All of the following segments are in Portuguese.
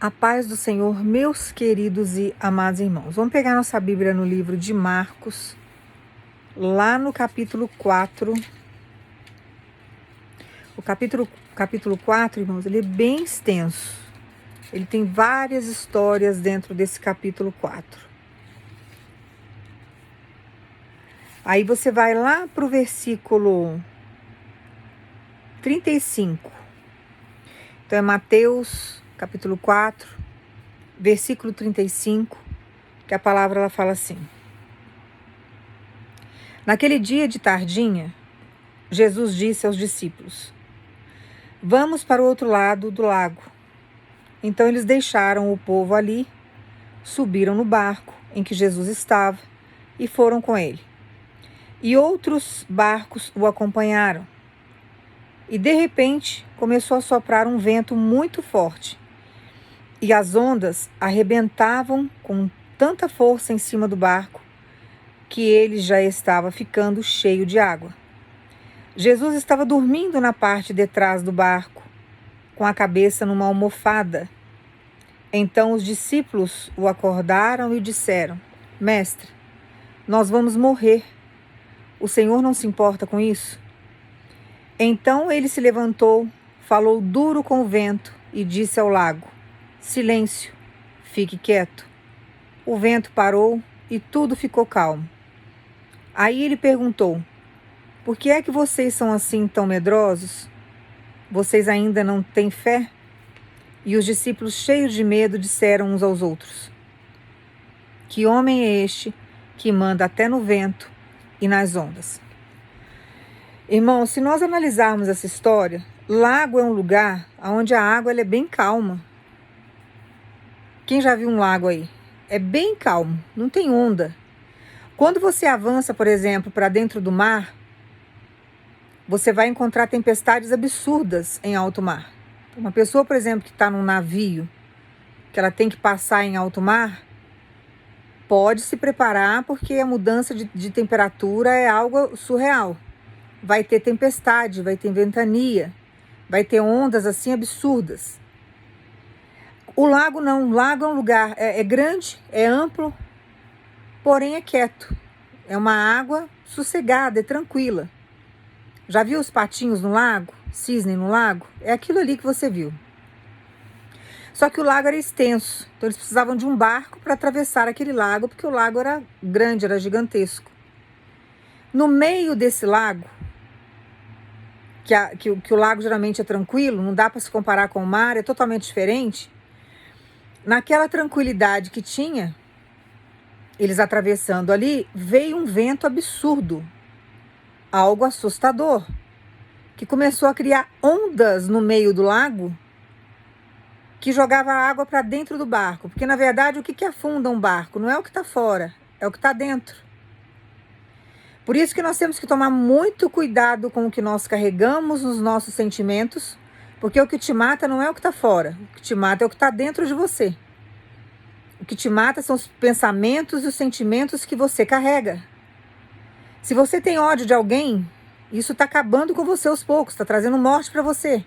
A paz do Senhor, meus queridos e amados irmãos. Vamos pegar nossa Bíblia no livro de Marcos, lá no capítulo 4. O capítulo 4, irmãos, ele é bem extenso. Ele tem várias histórias dentro desse capítulo 4. Aí você vai lá para o versículo 35. Então é Mateus, capítulo 4, versículo 35, que a palavra ela fala assim: Naquele dia de tardinha, Jesus disse aos discípulos: Vamos para o outro lado do lago. Então eles deixaram o povo ali, subiram no barco em que Jesus estava e foram com ele. E outros barcos o acompanharam. E de repente começou a soprar um vento muito forte, e as ondas arrebentavam com tanta força em cima do barco que ele já estava ficando cheio de água. Jesus estava dormindo na parte de trás do barco, com a cabeça numa almofada. Então os discípulos o acordaram e disseram: Mestre, nós vamos morrer. O Senhor não se importa com isso? Então ele se levantou, falou duro com o vento e disse ao lago: Silêncio, fique quieto. O vento parou e tudo ficou calmo. Aí ele perguntou: Por que é que vocês são assim tão medrosos? Vocês ainda não têm fé? E os discípulos, cheios de medo, disseram uns aos outros: Que homem é este que manda até no vento e nas ondas? Irmãos, se nós analisarmos essa história, lago é um lugar onde a água ela é bem calma. Quem já viu um lago aí? É bem calmo, não tem onda. Quando você avança, por exemplo, para dentro do mar, você vai encontrar tempestades absurdas em alto mar. Uma pessoa, por exemplo, que está num navio, que ela tem que passar em alto mar, pode se preparar porque a mudança de temperatura é algo surreal. Vai ter tempestade, vai ter ventania, vai ter ondas assim absurdas. O lago não, o lago é um lugar, é grande, é amplo, porém é quieto. É uma água sossegada, é tranquila. Já viu os patinhos no lago? Cisne no lago? É aquilo ali que você viu. Só que o lago era extenso, então eles precisavam de um barco para atravessar aquele lago, porque o lago era grande, era gigantesco. No meio desse lago, que o lago geralmente é tranquilo, não dá para se comparar com o mar, é totalmente diferente. Naquela tranquilidade que tinha, eles atravessando ali, veio um vento absurdo, algo assustador, que começou a criar ondas no meio do lago, que jogava água para dentro do barco. Porque, na verdade, o que afunda um barco? Não é o que está fora, é o que está dentro. Por isso que nós temos que tomar muito cuidado com o que nós carregamos nos nossos sentimentos, porque o que te mata não é o que está fora, o que te mata é o que está dentro de você. O que te mata são os pensamentos e os sentimentos que você carrega. Se você tem ódio de alguém, isso está acabando com você aos poucos, está trazendo morte para você.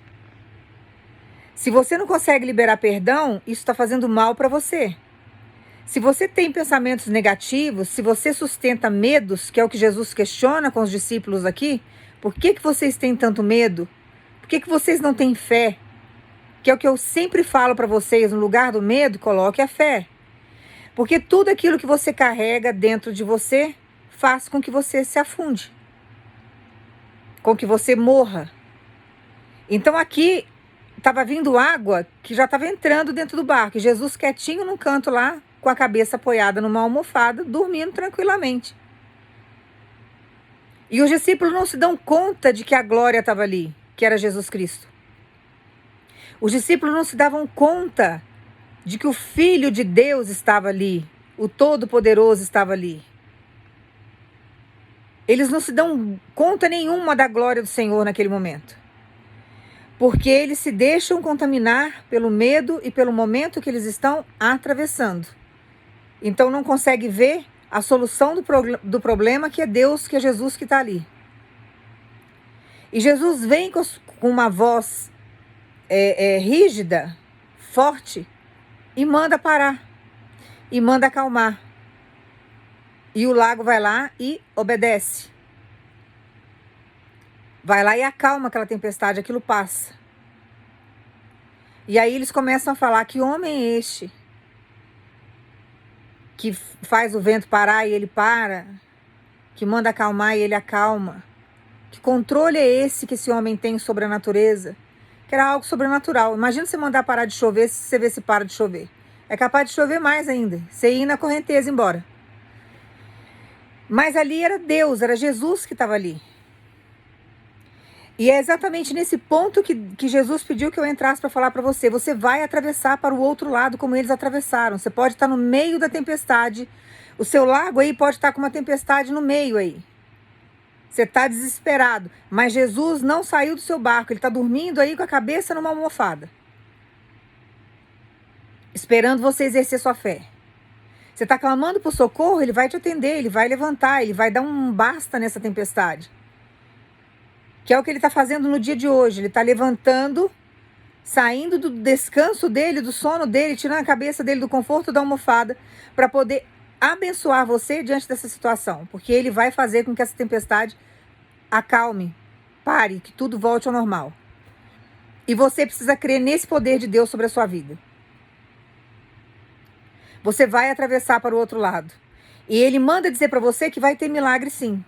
Se você não consegue liberar perdão, isso está fazendo mal para você. Se você tem pensamentos negativos, se você sustenta medos, que é o que Jesus questiona com os discípulos aqui, por que vocês têm tanto medo? Por que vocês não têm fé? Que é o que eu sempre falo para vocês, no lugar do medo, coloque a fé. Porque tudo aquilo que você carrega dentro de você faz com que você se afunde, com que você morra. Então aqui estava vindo água que já estava entrando dentro do barco, e Jesus quietinho num canto lá, com a cabeça apoiada numa almofada, dormindo tranquilamente. E os discípulos não se dão conta de que a glória estava ali, que era Jesus Cristo. Os discípulos não se davam conta de que o Filho de Deus estava ali, o Todo-Poderoso estava ali. Eles não se dão conta nenhuma da glória do Senhor naquele momento. Porque eles se deixam contaminar pelo medo e pelo momento que eles estão atravessando. Então não consegue ver a solução do problema, que é Deus, que é Jesus que está ali. E Jesus vem com uma voz rígida, forte, e manda parar, e manda acalmar. E o lago vai lá e obedece. Vai lá e acalma aquela tempestade, aquilo passa. E aí eles começam a falar: que homem é este que faz o vento parar e ele para, que manda acalmar e ele acalma? Que controle é esse que esse homem tem sobre a natureza? Que era algo sobrenatural. Imagina você mandar parar de chover, se você vê se para de chover. É capaz de chover mais ainda, você ir na correnteza embora. Mas ali era Deus, era Jesus que estava ali. E é exatamente nesse ponto que Jesus pediu que eu entrasse para falar para você. Você vai atravessar para o outro lado como eles atravessaram. Você pode estar no meio da tempestade. O seu lago aí pode estar com uma tempestade no meio aí. Você está desesperado. Mas Jesus não saiu do seu barco. Ele está dormindo aí com a cabeça numa almofada. Esperando você exercer sua fé. Você está clamando por socorro, ele vai te atender, ele vai levantar, ele vai dar um basta nessa tempestade. Que é o que ele está fazendo no dia de hoje. Ele está levantando, saindo do descanso dele, do sono dele, tirando a cabeça dele do conforto da almofada, para poder abençoar você diante dessa situação. Porque ele vai fazer com que essa tempestade acalme, pare, que tudo volte ao normal. E você precisa crer nesse poder de Deus sobre a sua vida. Você vai atravessar para o outro lado. E ele manda dizer para você que vai ter milagre sim.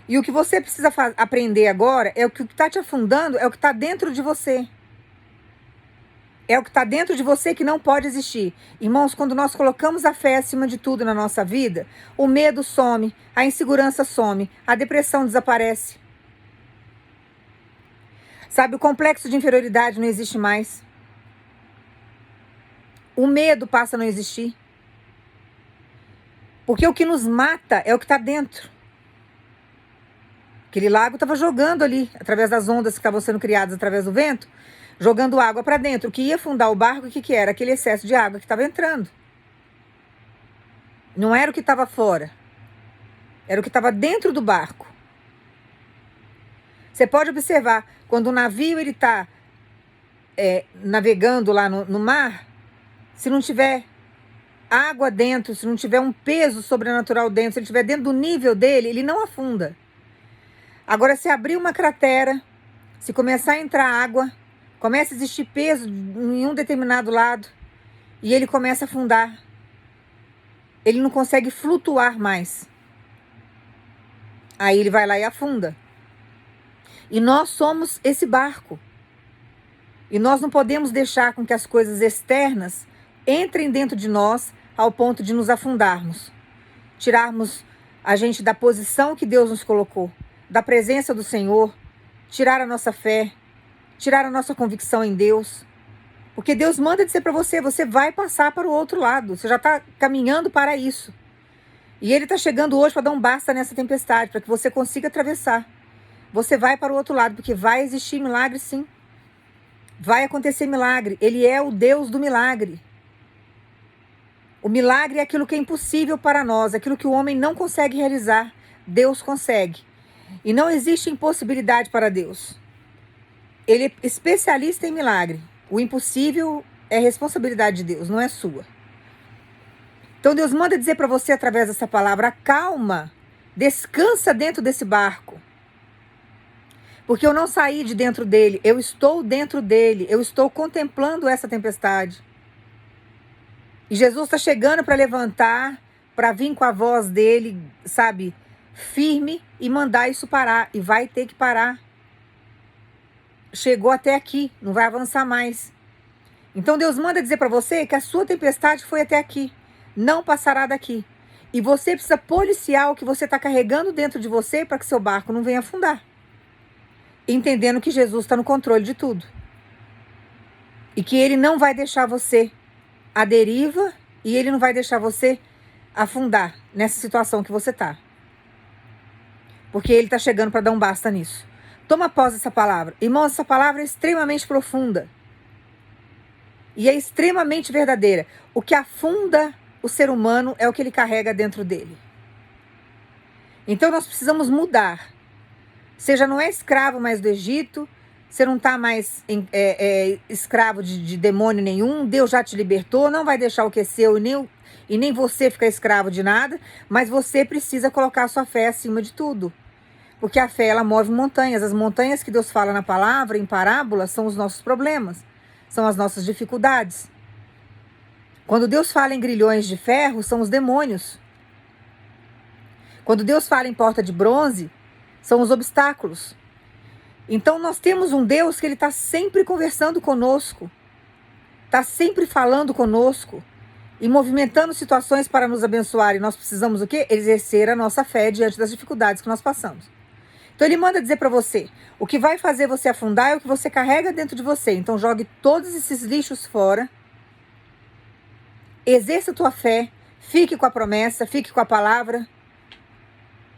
E o que você precisa aprender agora é o que está te afundando, é o que está dentro de você. É o que está dentro de você que não pode existir. Irmãos, quando nós colocamos a fé acima de tudo na nossa vida, o medo some, a insegurança some, a depressão desaparece. Sabe, o complexo de inferioridade não existe mais. O medo passa a não existir. Porque o que nos mata é o que está dentro. Aquele lago estava jogando ali, através das ondas que estavam sendo criadas através do vento, jogando água para dentro. O que ia afundar o barco, o que era? Aquele excesso de água que estava entrando. Não era o que estava fora. Era o que estava dentro do barco. Você pode observar, quando o navio está navegando lá no mar, se não tiver água dentro, se não tiver um peso sobrenatural dentro, se ele estiver dentro do nível dele, ele não afunda. Agora, se abrir uma cratera, se começar a entrar água, começa a existir peso em um determinado lado e ele começa a afundar. Ele não consegue flutuar mais. Aí ele vai lá e afunda. E nós somos esse barco. E nós não podemos deixar com que as coisas externas entrem dentro de nós ao ponto de nos afundarmos. Tirarmos a gente da posição que Deus nos colocou, da presença do Senhor, tirar a nossa fé, tirar a nossa convicção em Deus. Porque Deus manda dizer para você, você vai passar para o outro lado, você já está caminhando para isso. E Ele está chegando hoje para dar um basta nessa tempestade, para que você consiga atravessar. Você vai para o outro lado, porque vai existir milagre sim. Vai acontecer milagre, Ele é o Deus do milagre. O milagre é aquilo que é impossível para nós, aquilo que o homem não consegue realizar, Deus consegue. E não existe impossibilidade para Deus. Ele é especialista em milagre. O impossível é responsabilidade de Deus, não é sua. Então Deus manda dizer para você através dessa palavra, acalma, descansa dentro desse barco. Porque eu não saí de dentro dele, eu estou dentro dele, eu estou contemplando essa tempestade. E Jesus está chegando para levantar, para vir com a voz dele, sabe, firme e mandar isso parar. E vai ter que parar. Chegou até aqui, não vai avançar mais. Então Deus manda dizer para você que a sua tempestade foi até aqui, não passará daqui. E você precisa policiar o que você está carregando dentro de você para que seu barco não venha afundar. Entendendo que Jesus está no controle de tudo. E que Ele não vai deixar você à deriva e Ele não vai deixar você afundar nessa situação que você está. Porque Ele está chegando para dar um basta nisso. Toma posse dessa palavra. Irmãos, essa palavra é extremamente profunda. E é extremamente verdadeira. O que afunda o ser humano é o que ele carrega dentro dele. Então nós precisamos mudar. Você já não é escravo mais do Egito. Você não está mais escravo de demônio nenhum. Deus já te libertou, não vai deixar o que é seu e nem você ficar escravo de nada. Mas você precisa colocar a sua fé acima de tudo. Porque a fé, ela move montanhas. As montanhas que Deus fala na palavra, em parábolas, são os nossos problemas. São as nossas dificuldades. Quando Deus fala em grilhões de ferro, são os demônios. Quando Deus fala em porta de bronze, são os obstáculos. Então nós temos um Deus que ele está sempre conversando conosco. Está sempre falando conosco. E movimentando situações para nos abençoar. E nós precisamos o quê? Exercer a nossa fé diante das dificuldades que nós passamos. Então ele manda dizer para você, o que vai fazer você afundar é o que você carrega dentro de você. Então jogue todos esses lixos fora. Exerça a tua fé. Fique com a promessa, fique com a palavra.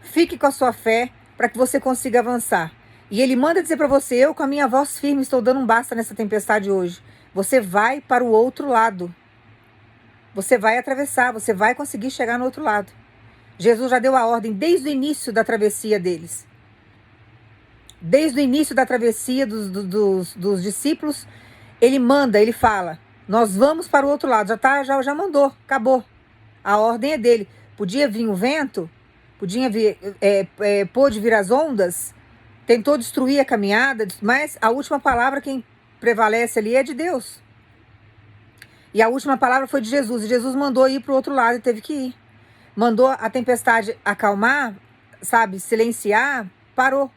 Fique com a sua fé para que você consiga avançar. E ele manda dizer para você, eu com a minha voz firme estou dando um basta nessa tempestade hoje. Você vai para o outro lado. Você vai atravessar, você vai conseguir chegar no outro lado. Jesus já deu a ordem desde o início da travessia deles. Desde o início da travessia dos discípulos, ele manda, ele fala, nós vamos para o outro lado. Já mandou, acabou. A ordem é dele. Podia vir o vento, pôde vir as ondas, tentou destruir a caminhada, mas a última palavra, quem prevalece ali é de Deus. E a última palavra foi de Jesus. E Jesus mandou ir para o outro lado e teve que ir. Mandou a tempestade acalmar, sabe, silenciar, parou.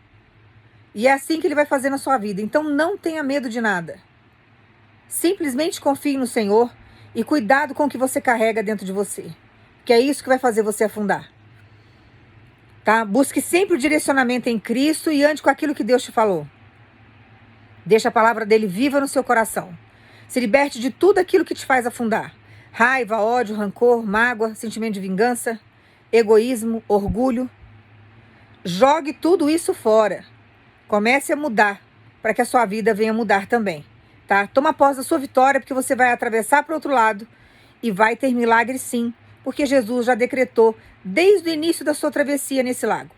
E é assim que ele vai fazer na sua vida. Então não tenha medo de nada. Simplesmente confie no Senhor e cuidado com o que você carrega dentro de você. Que é isso que vai fazer você afundar. Tá? Busque sempre o direcionamento em Cristo e ande com aquilo que Deus te falou. Deixa a palavra dele viva no seu coração. Se liberte de tudo aquilo que te faz afundar. Raiva, ódio, rancor, mágoa, sentimento de vingança, egoísmo, orgulho. Jogue tudo isso fora. Comece a mudar, para que a sua vida venha mudar também, tá? Toma posse da sua vitória, porque você vai atravessar para o outro lado e vai ter milagre sim, porque Jesus já decretou desde o início da sua travessia nesse lago.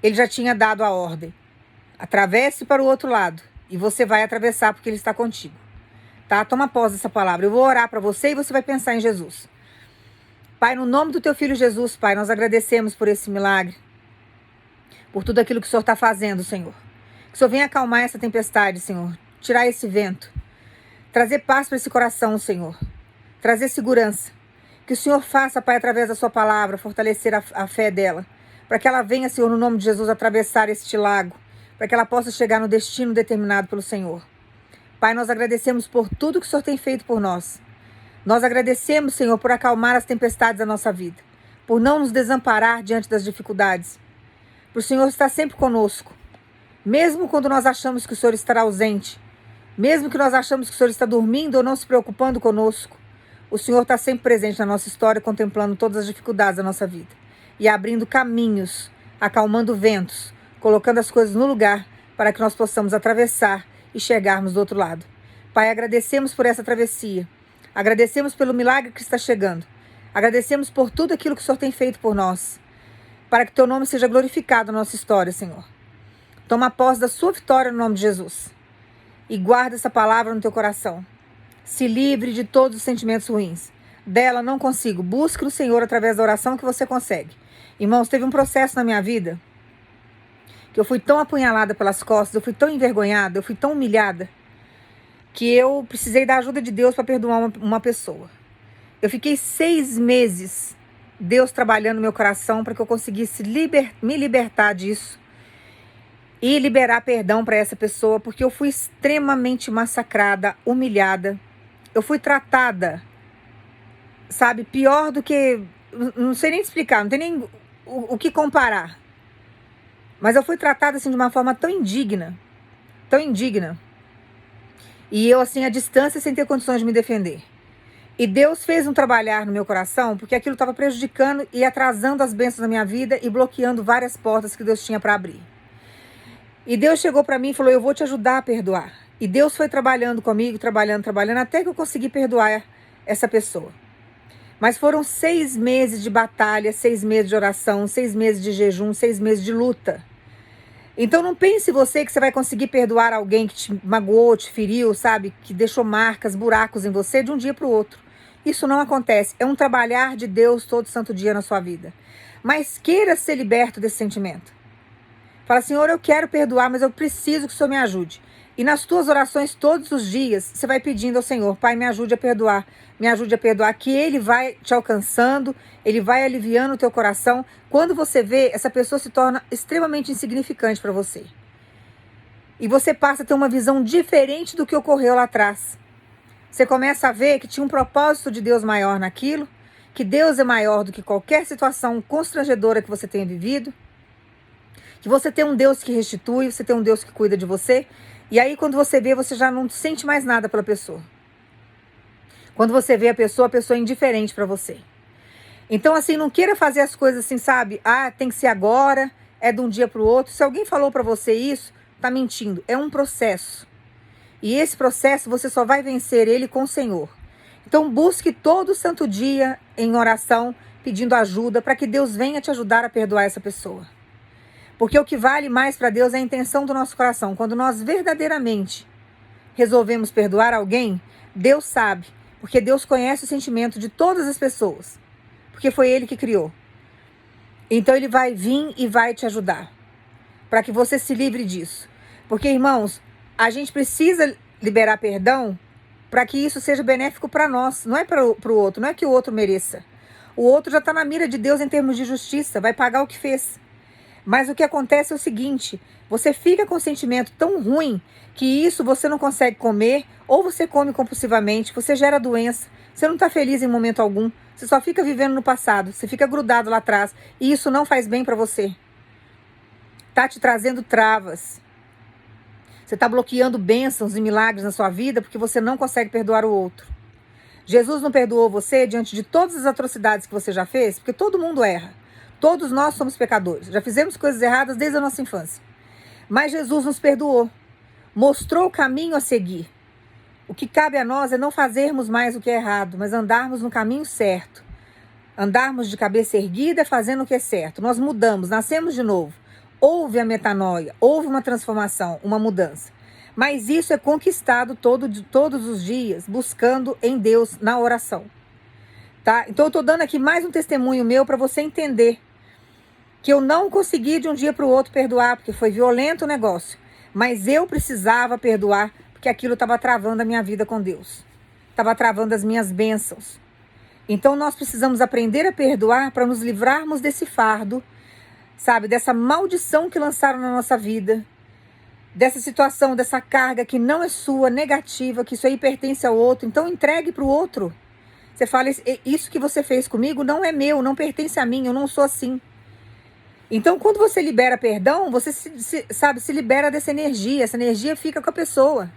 Ele já tinha dado a ordem. Atravesse para o outro lado e você vai atravessar porque ele está contigo, tá? Toma posse dessa palavra. Eu vou orar para você e você vai pensar em Jesus. Pai, no nome do teu filho Jesus, Pai, nós agradecemos por esse milagre. Por tudo aquilo que o Senhor está fazendo, Senhor. Que o Senhor venha acalmar essa tempestade, Senhor. Tirar esse vento. Trazer paz para esse coração, Senhor. Trazer segurança. Que o Senhor faça, Pai, através da sua palavra, fortalecer a fé dela. Para que ela venha, Senhor, no nome de Jesus, atravessar este lago. Para que ela possa chegar no destino determinado pelo Senhor. Pai, nós agradecemos por tudo que o Senhor tem feito por nós. Nós agradecemos, Senhor, por acalmar as tempestades da nossa vida. Por não nos desamparar diante das dificuldades. Por o Senhor estar sempre conosco. Mesmo quando nós achamos que o Senhor estará ausente. Mesmo que nós achamos que o Senhor está dormindo ou não se preocupando conosco. O Senhor está sempre presente na nossa história, contemplando todas as dificuldades da nossa vida. E abrindo caminhos, acalmando ventos, colocando as coisas no lugar para que nós possamos atravessar e chegarmos do outro lado. Pai, agradecemos por essa travessia. Agradecemos pelo milagre que está chegando. Agradecemos por tudo aquilo que o Senhor tem feito por nós. Para que teu nome seja glorificado na nossa história, Senhor. Toma posse da sua vitória no nome de Jesus. E guarda essa palavra no teu coração. Se livre de todos os sentimentos ruins. Dela não consigo. Busque o Senhor através da oração que você consegue. Irmãos, teve um processo na minha vida que eu fui tão apunhalada pelas costas, eu fui tão envergonhada, eu fui tão humilhada, que eu precisei da ajuda de Deus para perdoar uma pessoa. Eu fiquei 6 meses, Deus trabalhando no meu coração para que eu conseguisse me libertar disso e liberar perdão para essa pessoa, porque eu fui extremamente massacrada, humilhada. Eu fui tratada, sabe, pior do que... Não sei nem explicar, não tem nem o que comparar. Mas eu fui tratada assim de uma forma tão indigna. Tão indigna. E eu assim à distância sem ter condições de me defender. E Deus fez um trabalhar no meu coração, porque aquilo estava prejudicando e atrasando as bênçãos da minha vida e bloqueando várias portas que Deus tinha para abrir. E Deus chegou para mim e falou, eu vou te ajudar a perdoar. E Deus foi trabalhando comigo, trabalhando, até que eu consegui perdoar essa pessoa. Mas foram 6 meses de batalha, 6 meses de oração, 6 meses de jejum, 6 meses de luta. Então não pense você que você vai conseguir perdoar alguém que te magoou, te feriu, sabe? Que deixou marcas, buracos em você de um dia para o outro. Isso não acontece. É um trabalhar de Deus todo santo dia na sua vida. Mas queira ser liberto desse sentimento. Fala, Senhor, eu quero perdoar, mas eu preciso que o Senhor me ajude. E nas tuas orações todos os dias, você vai pedindo ao Senhor, Pai, me ajude a perdoar. Me ajude a perdoar, que Ele vai te alcançando, Ele vai aliviando o teu coração. Quando você vê, essa pessoa se torna extremamente insignificante para você. E você passa a ter uma visão diferente do que ocorreu lá atrás. Você começa a ver que tinha um propósito de Deus maior naquilo, que Deus é maior do que qualquer situação constrangedora que você tenha vivido, que você tem um Deus que restitui, você tem um Deus que cuida de você. E aí quando você vê, você já não sente mais nada pela pessoa. Quando você vê a pessoa é indiferente para você. Então assim, não queira fazer as coisas assim, sabe? Ah, tem que ser agora, é de um dia para o outro. Se alguém falou para você isso, tá mentindo. É um processo. E esse processo você só vai vencer ele com o Senhor. Então busque todo santo dia em oração, pedindo ajuda para que Deus venha te ajudar a perdoar essa pessoa. Porque o que vale mais para Deus é a intenção do nosso coração. Quando nós verdadeiramente resolvemos perdoar alguém, Deus sabe. Porque Deus conhece o sentimento de todas as pessoas. Porque foi Ele que criou. Então Ele vai vir e vai te ajudar. Para que você se livre disso. Porque, irmãos, a gente precisa liberar perdão para que isso seja benéfico para nós. Não é para o outro. Não é que o outro mereça. O outro já está na mira de Deus em termos de justiça. Vai pagar o que fez. Mas o que acontece é o seguinte, você fica com um sentimento tão ruim que isso você não consegue comer, ou você come compulsivamente, você gera doença, você não está feliz em momento algum, você só fica vivendo no passado, você fica grudado lá atrás, e isso não faz bem para você. Está te trazendo travas. Você está bloqueando bênçãos e milagres na sua vida porque você não consegue perdoar o outro. Jesus não perdoou você diante de todas as atrocidades que você já fez, porque todo mundo erra. Todos nós somos pecadores. Já fizemos coisas erradas desde a nossa infância. Mas Jesus nos perdoou. Mostrou o caminho a seguir. O que cabe a nós é não fazermos mais o que é errado, mas andarmos no caminho certo. Andarmos de cabeça erguida fazendo o que é certo. Nós mudamos, nascemos de novo. Houve a metanoia, houve uma transformação, uma mudança. Mas isso é conquistado todos os dias, buscando em Deus na oração. Tá? Então eu estou dando aqui mais um testemunho meu para você entender que eu não consegui de um dia para o outro perdoar, porque foi violento o negócio. Mas eu precisava perdoar, porque aquilo estava travando a minha vida com Deus. Estava travando as minhas bênçãos. Então nós precisamos aprender a perdoar para nos livrarmos desse fardo, sabe? Dessa maldição que lançaram na nossa vida. Dessa situação, dessa carga que não é sua, negativa, que isso aí pertence ao outro. Então entregue para o outro. Você fala, isso que você fez comigo não é meu, não pertence a mim, eu não sou assim. Então, quando você libera perdão, você se libera dessa energia. Essa energia fica com a pessoa,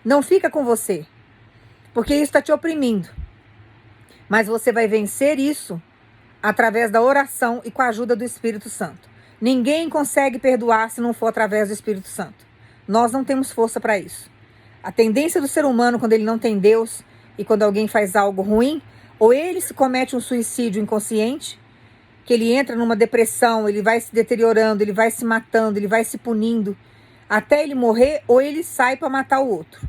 não fica com você. Porque isso está te oprimindo. Mas você vai vencer isso através da oração e com a ajuda do Espírito Santo. Ninguém consegue perdoar se não for através do Espírito Santo. Nós não temos força para isso. A tendência do ser humano, quando ele não tem Deus, e quando alguém faz algo ruim, ou ele se comete um suicídio inconsciente, que ele entra numa depressão, ele vai se deteriorando, ele vai se matando, ele vai se punindo, até ele morrer, ou ele sai para matar o outro.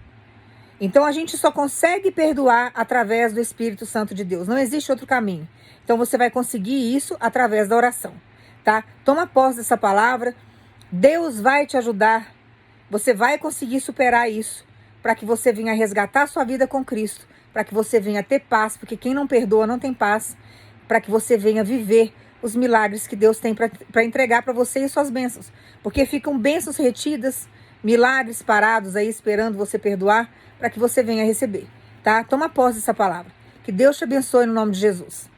Então a gente só consegue perdoar através do Espírito Santo de Deus. Não existe outro caminho. Então você vai conseguir isso através da oração, tá? Toma posse dessa palavra. Deus vai te ajudar. Você vai conseguir superar isso para que você venha resgatar a sua vida com Cristo, para que você venha ter paz, porque quem não perdoa não tem paz, para que você venha viver os milagres que Deus tem para entregar para você e suas bênçãos. Porque ficam bênçãos retidas, milagres parados aí esperando você perdoar, para que você venha receber, tá? Toma posse dessa palavra. Que Deus te abençoe no nome de Jesus.